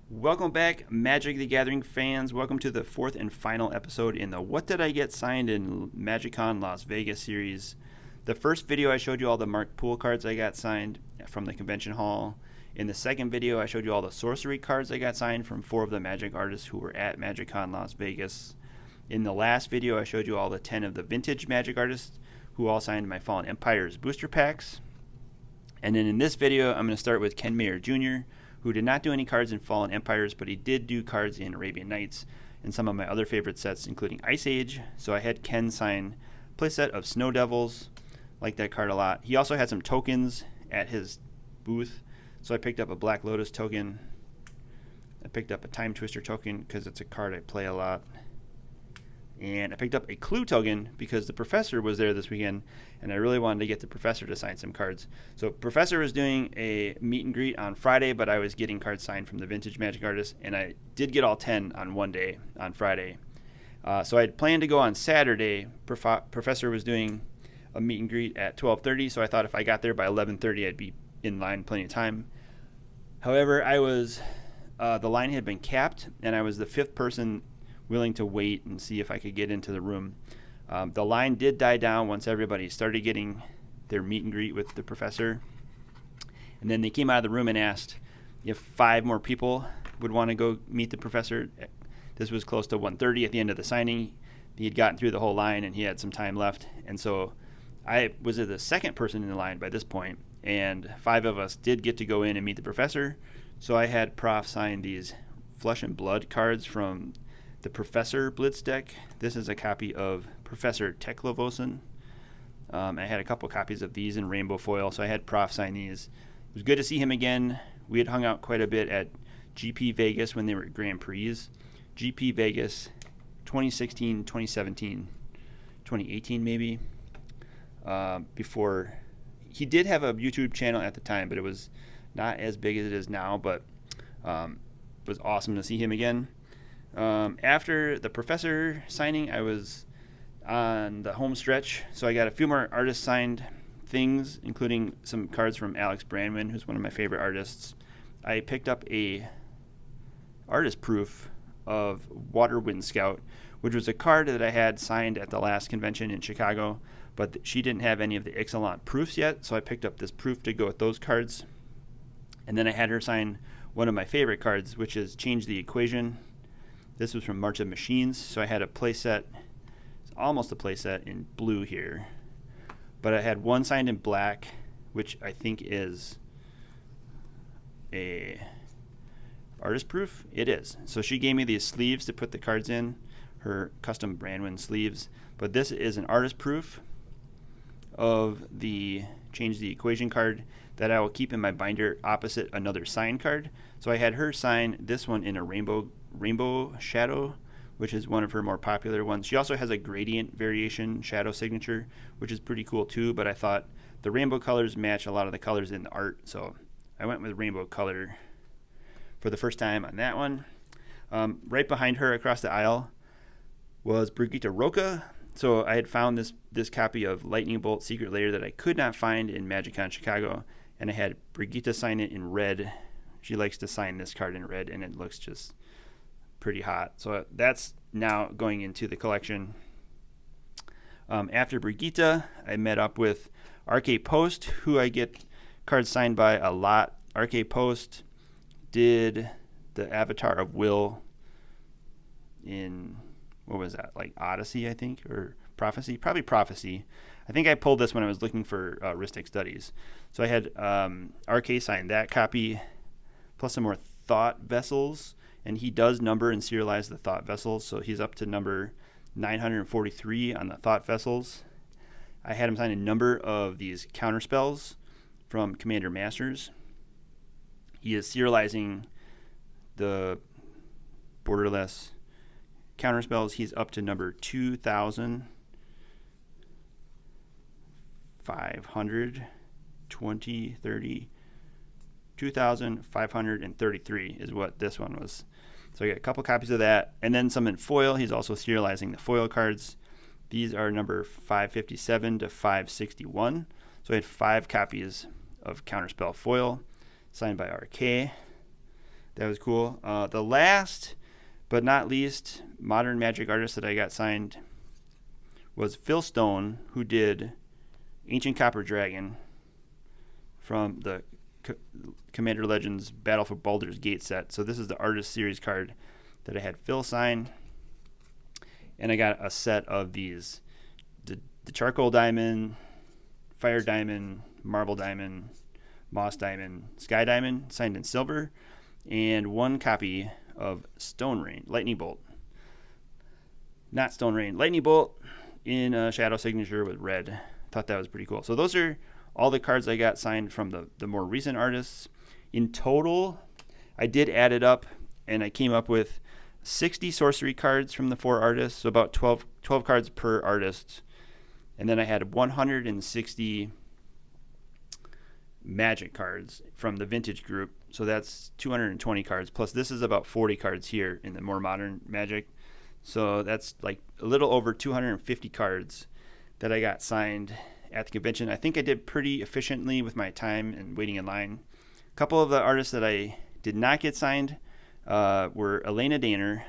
Welcome back, Magic the Gathering fans. Welcome to the fourth and final episode in the What Did I Get Signed in MagicCon Las Vegas series. The first video, I showed you all the marked pool cards I got signed from the convention hall. In the second video, I showed you all the sorcery cards I got signed from 4 of the Magic artists who were at MagicCon Las Vegas. In the last video, I showed you all the 10 of the vintage Magic artists who all signed my Fallen Empires booster packs. And then in this video, I'm going to start with Ken Mayer Jr., who did not do any cards in Fallen Empires, but he did do cards in Arabian Nights and some of my other favorite sets, including Ice Age. So I had Ken sign a playset of Snow Devils. Like that card a lot. He also had some tokens at his booth. So I picked up a Black Lotus token. I picked up a Time Twister token because it's a card I play a lot. And I picked up a Clue token because the Professor was there this weekend, and I really wanted to get the Professor to sign some cards. So Professor was doing a meet and greet on Friday, but I was getting cards signed from the vintage Magic artists, and I did get all 10 on one day, on Friday. So I had planned to go on Saturday. Professor was doing a meet and greet at 12:30, so I thought if I got there by 11:30, I'd be in line plenty of time. However, the line had been capped, and I was the 5th person willing to wait and see if I could get into the room. The line did die down once everybody started getting their meet and greet with the Professor. And then they came out of the room and asked if 5 more people would want to go meet the Professor. This was close to 1:30 at the end of the signing. He had gotten through the whole line and he had some time left. And so I was the second person in the line by this point, and 5 of us did get to go in and meet the Professor. So I had Prof sign these Flesh and Blood cards from the Professor Blitz deck. This is a copy of Professor Teklovosen. I had a couple copies of these in rainbow foil, so I had Prof sign these. It was good to see him again. We had hung out quite a bit at GP Vegas when they were at Grand Prix. GP Vegas 2016, 2017, 2018 maybe. Before he did have a YouTube channel at the time, but it was not as big as it is now, but it was awesome to see him again. After the Professor signing, I was on the home stretch, so I got a few more artist signed things, including some cards from Alex Brandwin, who's one of my favorite artists. I picked up a artist proof of Waterwind Scout, which was a card that I had signed at the last convention in Chicago, but she didn't have any of the Ixalant proofs yet, so I picked up this proof to go with those cards. And then I had her sign one of my favorite cards, which is Change the Equation. This was from March of Machines, so I had a playset, almost a playset in blue here. But I had one signed in black, which I think is a artist proof. It is. So she gave me these sleeves to put the cards in, her custom Brandwin sleeves. But this is an artist proof of the Change the Equation card that I will keep in my binder opposite another signed card. So I had her sign this one in a rainbow shadow, which is one of her more popular ones. She also has a gradient variation shadow signature, which is pretty cool too, but I thought the rainbow colors match a lot of the colors in the art, so I went with rainbow color for the first time on that one. Right behind her across the aisle was Brigitte Roca. So I had found this copy of Lightning Bolt Secret Lair that I could not find in MagicCon Chicago, and I had Brigitte sign it in red. She likes to sign this card in red, and it looks just pretty hot. So that's now going into the collection. After Brigitte, I met up with RK Post, who I get cards signed by a lot. RK Post did the Avatar of Will in, what was that, like Odyssey, I think, or Prophecy? Probably Prophecy. I think I pulled this when I was looking for Ristic Studies. So I had RK sign that copy, plus some more Thought Vessels. And he does number and serialize the Thought Vessels, so he's up to number 943 on the Thought Vessels. I had him sign a number of these counterspells from Commander Masters. He is serializing the borderless counterspells. He's up to number 2,533 is what this one was. So I got a couple copies of that, and then some in foil. He's also serializing the foil cards. These are number 557 to 561. So I had 5 copies of Counterspell foil, signed by RK. That was cool. The last but not least modern Magic artist that I got signed was Phil Stone, who did Ancient Copper Dragon from the Commander Legends Battle for Baldur's Gate set. So this is the Artist Series card that I had Phil sign. And I got a set of these. The Charcoal Diamond, Fire Diamond, Marble Diamond, Moss Diamond, Sky Diamond, signed in silver, and one copy of Stone Rain, Lightning Bolt. Not Stone Rain, Lightning Bolt in a shadow signature with red. Thought that was pretty cool. So those are all the cards I got signed from the more recent artists. In total, I did add it up, and I came up with 60 sorcery cards from the 4 artists, so about 12 cards per artist. And then I had 160 Magic cards from the vintage group, so that's 220 cards. Plus this is about 40 cards here in the more modern Magic. So that's like a little over 250 cards that I got signed at the convention. I think I did pretty efficiently with my time and waiting in line. A couple of the artists that I did not get signed were Elena Daner.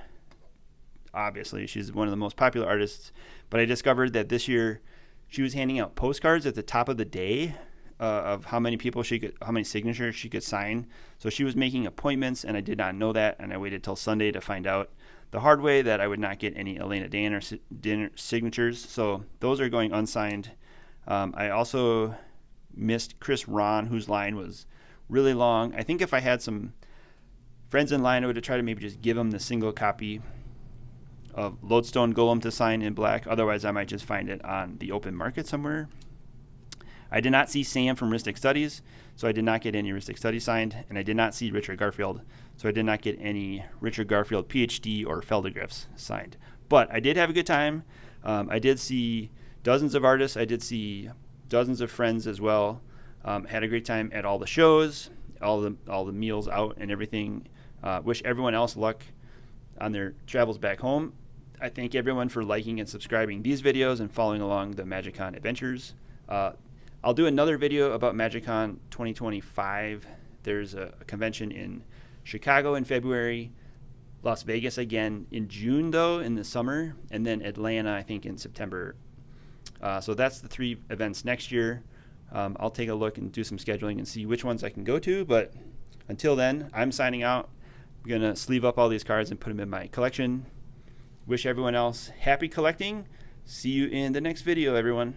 Obviously, she's one of the most popular artists, but I discovered that this year she was handing out postcards at the top of the day of how many signatures she could sign. So she was making appointments, and I did not know that, and I waited till Sunday to find out the hard way that I would not get any Elena Daner signatures. So those are going unsigned. I also missed Chris Ron, whose line was really long. I think if I had some friends in line, I would have tried to maybe just give them the single copy of Lodestone Golem to sign in black. Otherwise, I might just find it on the open market somewhere. I did not see Sam from Ristic Studies, so I did not get any Ristic Studies signed, and I did not see Richard Garfield, so I did not get any Richard Garfield PhD or Feldegriffs signed. But I did have a good time. I did see dozens of artists. I did see dozens of friends as well. Had a great time at all the shows, all the meals out and everything. Wish everyone else luck on their travels back home. I thank everyone for liking and subscribing these videos and following along the MagicCon adventures. I'll do another video about MagicCon 2025. There's a convention in Chicago in February, Las Vegas again in June, though, in the summer, and then Atlanta, I think, in September. So that's the 3 events next year. I'll take a look and do some scheduling and see which ones I can go to. But until then, I'm signing out. I'm going to sleeve up all these cards and put them in my collection. Wish everyone else happy collecting. See you in the next video, everyone.